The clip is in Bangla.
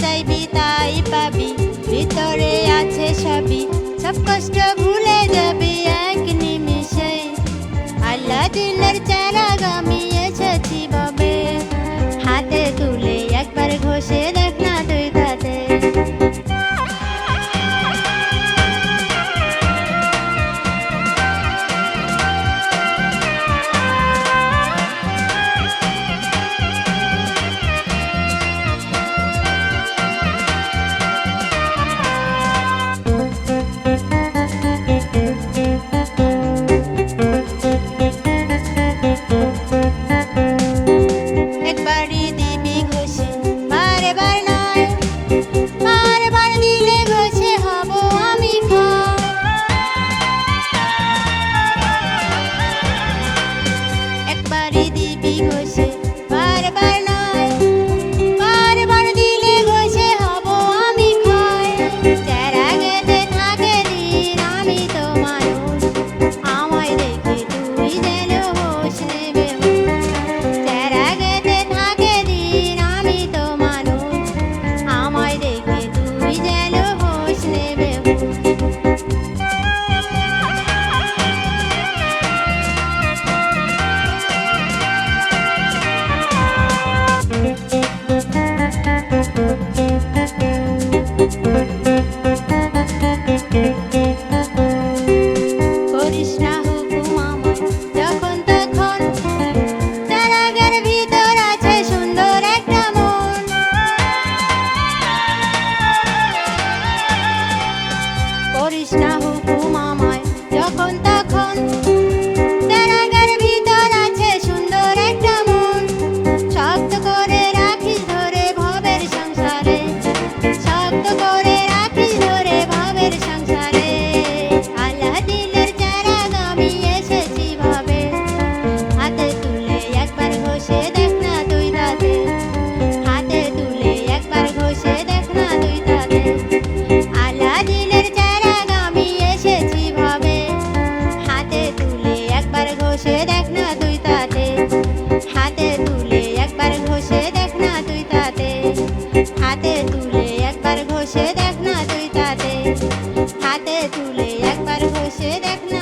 চাইবি তাই পাবি, ভিতরে আছে সবই, সব কষ্ট ভুলে যাবি এক নিমিষে। আল্লাহ দিলের চারাগ আমি এসেছি ভাবে, হাতে তুলে একবার ঘষে দেখ না তুই তাতে। একবারই দিবি ঘষে বারে বার নয়, বারবার দিলে ঘষে হব আমি ক্ষয়। একবারই দিবি ঘষে বারে বার নয়, বারবার দিলে ঘষে হব আমি ক্ষয়। চেরা গেতে থাকে দিন আমি তো মানুষ, আমায় দেখে তুই যেন হোশ নেবে হুঁশ। চেরা গেতে থাকে দিন আমি তো মানুষ, আমায় দেখে তুই যেন হোশ নেবে হুঁশ। করিস না হুকুম আমায় যখন তখন, চারাগের ভিতর আছে সুন্দর একটা মন। করিস না হুকুম আমায় যখন তখন, চারাগের ভিতর আছে সুন্দর একটা মন। শক্ত করে রাখিস ধরে ভবের সংসারে, শক্ত করে রাখিস ধরে ভবের সংসারে। আল্লাহ দিলের চারাগ আমি এসেছি ভাবে, হাতে তুলে একবার ঘষে দেখ না তুই তাতে। হাতে তুলে একবার ঘষে দেখ না তুই তাতে। আল্লাহ দিলের চারাগ আমি এসেছি ভাবে, হাতে তুলে একবার ঘষে দেখ না তুই তাতে। হাতে তুলে একবার ঘষে দেখ না তুই তাতে। হাতে তুলে একবার ঘষে দেখ না তুই তাতে। হাতে তুলে একবার ঘষে দেখ না।